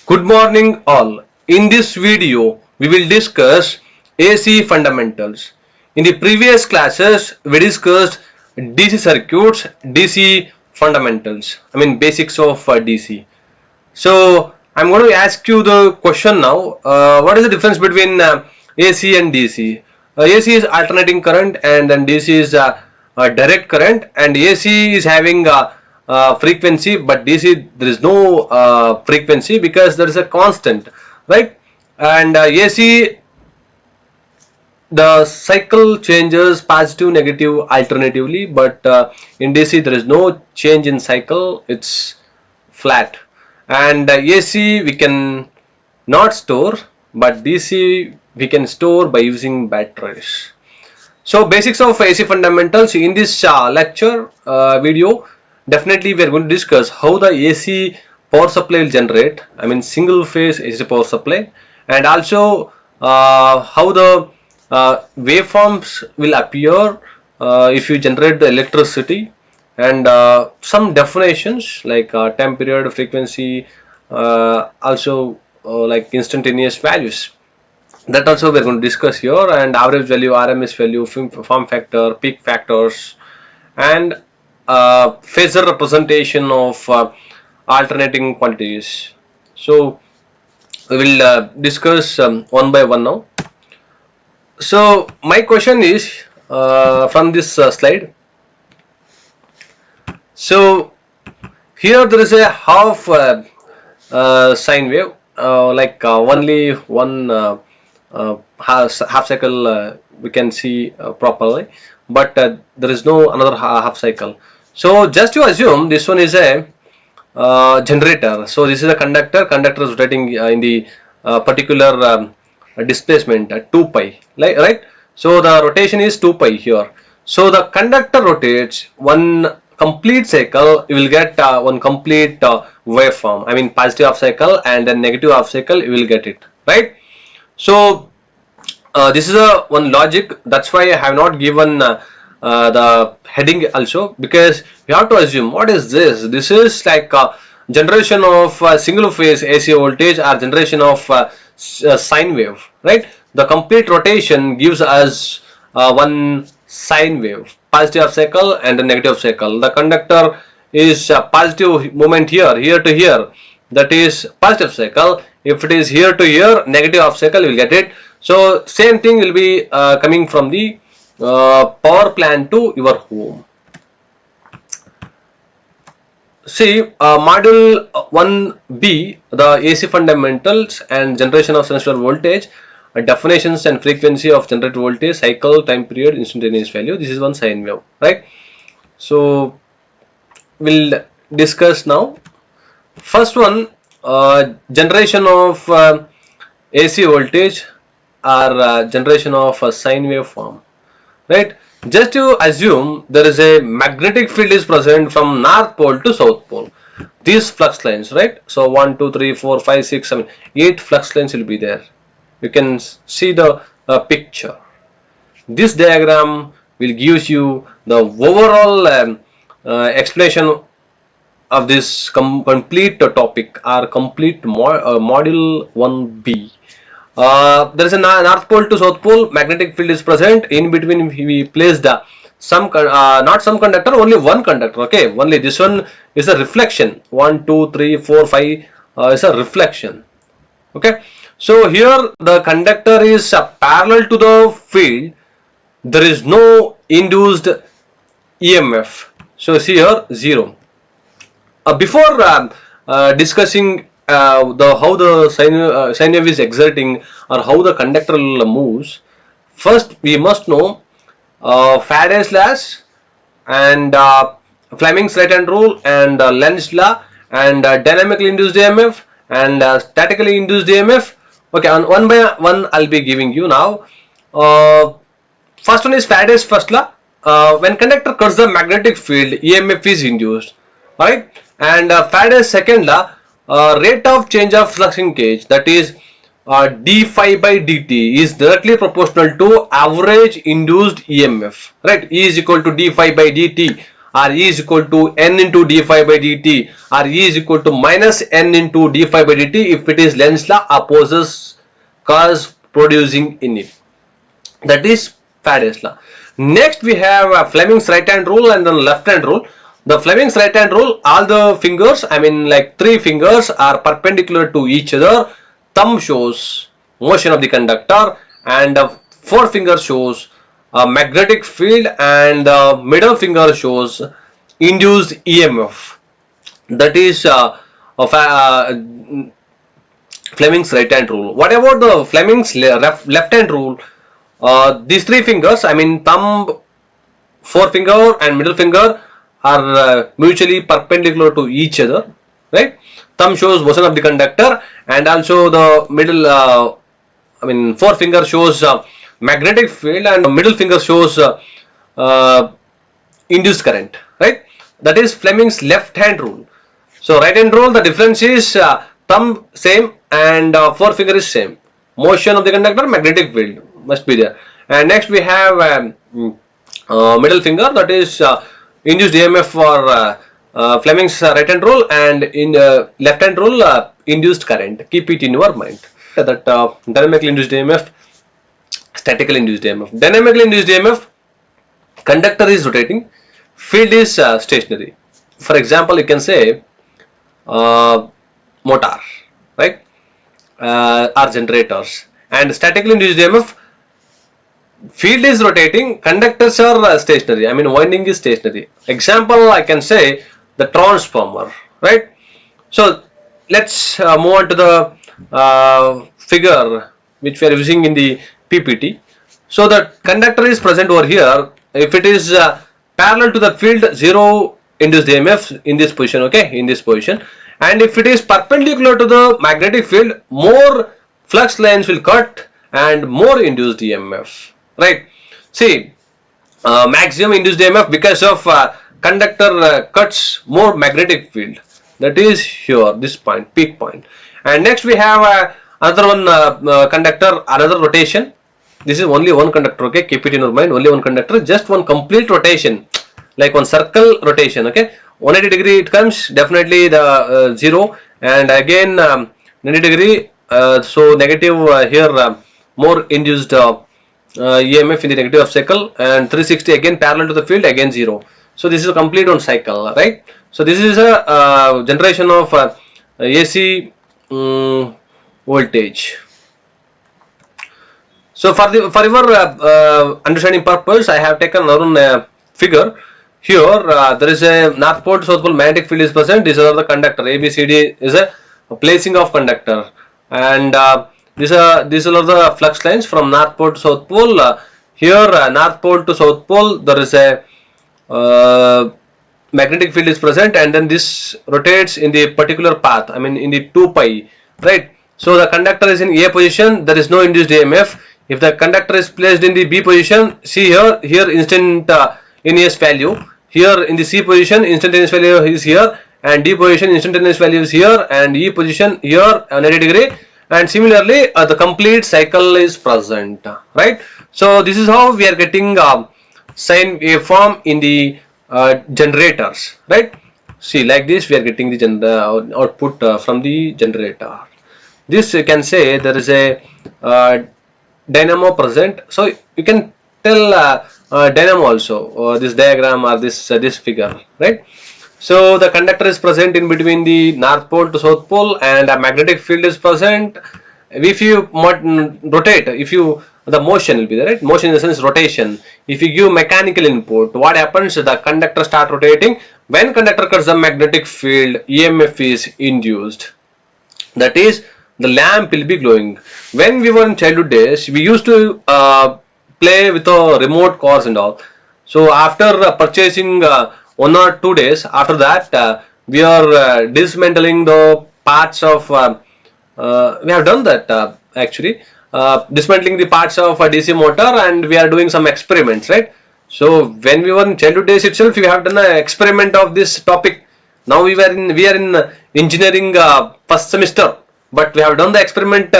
Good morning all. In this video, we will discuss AC fundamentals. In the previous classes, we discussed DC circuits, DC fundamentals. Basics of DC. So I'm going to ask you the question now. What is the difference between AC and DC? AC is alternating current, and then DC is direct current, and AC is having frequency, but DC there is no frequency because there is a constant, right? And AC, the cycle changes positive, negative alternatively, but in DC there is no change in cycle. It's flat. And AC we can not store, but DC we can store by using batteries. So basics of AC fundamentals. In this lecture video, definitely we are going to discuss how the AC power supply will generate, single phase AC power supply, and also how the waveforms will appear if you generate the electricity, and some definitions like time period, frequency, also like instantaneous values. That also we are going to discuss here, and average value, RMS value, form factor, peak factors, and phasor representation of alternating quantities. So we will discuss one by one now. So my question is from this slide. So here there is a half sine wave, only one half cycle we can see properly, but there is no another half cycle. So just to assume this one is a generator. So this is a conductor. Conductor is rotating in the particular displacement at 2 pi, right? So the rotation is 2 pi here. So the conductor rotates one complete cycle. You will get one complete waveform. Positive half cycle and then negative half cycle. You will get it, right? So this is a one logic. That's why I have not given the heading also, because we have to assume what is this. This is like generation of single phase AC voltage or generation of sine wave, right? The complete rotation gives us one sine wave, positive half cycle and a negative cycle. The conductor is positive movement here to here, that is positive cycle. If it is here to here, negative half cycle, you will get it. So same thing will be coming from the power plant to your home. See module 1b, the AC fundamentals and generation of sinusoidal voltage, definitions and frequency of generated voltage, cycle, time period, instantaneous value. This is one sine wave, right? So we'll discuss now. First one, generation of AC voltage or generation of a sine wave form, right? Just to assume there is a magnetic field is present from north pole to south pole. These flux lines, right? So 1, 2, 3, 4, 5, 6, 7, 8 flux lines will be there. You can see the picture. This diagram will give you the overall explanation of this complete topic or complete module 1b. There is a north pole to south pole, magnetic field is present. In between we placed not some conductor, only one conductor. Okay, only this one is a reflection. 1, 2, 3, 4, 5 is a reflection. Okay, so here the conductor is parallel to the field. There is no induced EMF. So see here 0. Before discussing how the sine wave is exerting or how the conductor moves, first we must know Faraday's laws and Fleming's right hand rule and Lenz's law and dynamically induced EMF and statically induced EMF. Okay, and one by one I'll be giving you now. First one is Faraday's first law. When conductor cuts the magnetic field, EMF is induced, right? And Faraday's second law, rate of change of flux linkage, that is d phi by dt, is directly proportional to average induced EMF, right? E is equal to d phi by dt, or E is equal to n into d phi by dt, or E is equal to minus n into d phi by dt if it is Lenz's law opposes cause producing in it. That is Faraday's law. Next we have Fleming's right hand rule and then left hand rule. The Fleming's right hand rule, all the fingers, I mean like 3 fingers are perpendicular to each other. Thumb shows motion of the conductor and 4 finger shows magnetic field, and middle finger shows induced EMF. That is Fleming's right hand rule. What about the Fleming's left hand rule? These 3 fingers, I mean thumb, 4-finger and middle finger are mutually perpendicular to each other, right? Thumb shows motion of the conductor, and also the middle, 4-finger shows magnetic field, and the middle finger shows induced current, right? That is Fleming's left hand rule. So right hand rule, the difference is thumb same and 4-finger is same. Motion of the conductor, magnetic field must be there. And next we have middle finger, that is induced EMF for Fleming's right hand rule, and in left hand rule induced current. Keep it in your mind. That dynamically induced EMF, statically induced EMF. Dynamically induced EMF, conductor is rotating, field is stationary. For example, you can say motor, right, or generators. And statically induced EMF, field is rotating, conductors are stationary, I mean winding is stationary. Example, I can say the transformer, right? So let's move on to the figure which we are using in the PPT. So the conductor is present over here. If it is parallel to the field, 0 induced EMF in this position, okay, in this position. And if it is perpendicular to the magnetic field, more flux lines will cut and more induced EMF, right? See, maximum induced EMF because of conductor cuts more magnetic field. That is here, this point, peak point. And next we have another one conductor, another rotation. This is only one conductor, okay, keep it in your mind, only one conductor, just one complete rotation, like one circle rotation, okay. 180 degree it comes, definitely the 0, and again 90 degree, so negative here, more induced EMF in the negative of cycle, and 360 again parallel to the field, again 0. So this is a complete one cycle, right? So this is a generation of AC voltage. So for your understanding purpose, I have taken another figure. Here there is a north pole to south pole magnetic field is present. These are the conductor. ABCD is a placing of conductor, and these are the flux lines from north pole to south pole. Here north pole to south pole there is a magnetic field is present, and then this rotates in the particular path, I mean in the 2 pi, right? So the conductor is in A position, there is no induced EMF. If the conductor is placed in the B position, see here instantaneous value, here in the C position instantaneous value is here, and D position instantaneous value is here, and E position here 90 degree, and similarly the complete cycle is present, right? So this is how we are getting sine waveform in the generators, right? See, like this we are getting the output from the generator. This you can say there is a dynamo present, so you can tell dynamo also, this diagram or this figure, right? So the conductor is present in between the north pole to south pole, and a magnetic field is present. If you rotate, the motion will be there, right? Motion in the sense rotation. If you give mechanical input, what happens? The conductor start rotating. When conductor cuts the magnetic field, EMF is induced. That is, the lamp will be glowing. When we were in childhood days, we used to play with remote cars and all. So after purchasing 1 or 2 days, after that we are dismantling the parts of we have done that actually, dismantling the parts of a DC motor, and we are doing some experiments, right? So when we were in childhood days itself, we have done an experiment of this topic. Now we are in engineering first semester, but we have done the experiment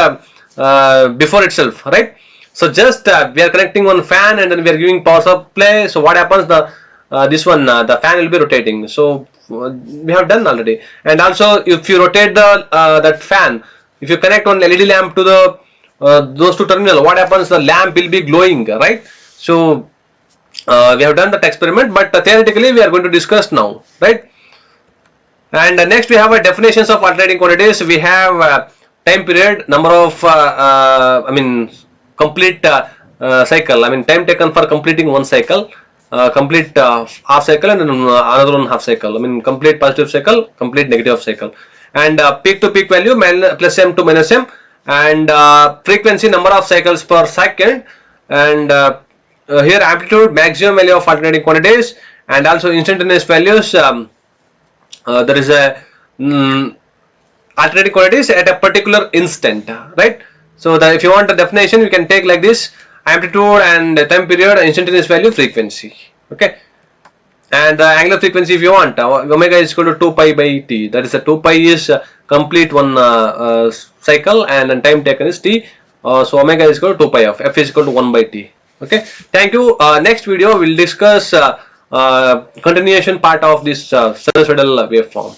before itself, right? So just we are connecting one fan, and then we are giving power supply. So what happens? The this one, the fan will be rotating. So we have done already. And also, if you rotate the that fan, if you connect one LED lamp to the those two terminals, what happens? The lamp will be glowing, right? So we have done that experiment, but theoretically we are going to discuss now, right? And next we have a definitions of alternating quantities. We have time period, number of complete cycle. I mean time taken for completing one cycle, complete half cycle, and another one half cycle. I mean complete positive cycle, complete negative cycle, and peak to peak value plus m to minus m, and frequency, number of cycles per second, and here amplitude, maximum value of alternating quantities, and also instantaneous values. There is a alternating quantities at a particular instant, right? So that if you want a definition, you can take like this: amplitude and time period, instantaneous value, frequency. Okay, and the angular frequency, if you want, omega is equal to 2 pi by t. That is, the 2 pi is complete one cycle, and then time taken is t. So omega is equal to 2 pi of f is equal to 1 by t. Okay, thank you. Next video we'll discuss continuation part of this sinusoidal waveform.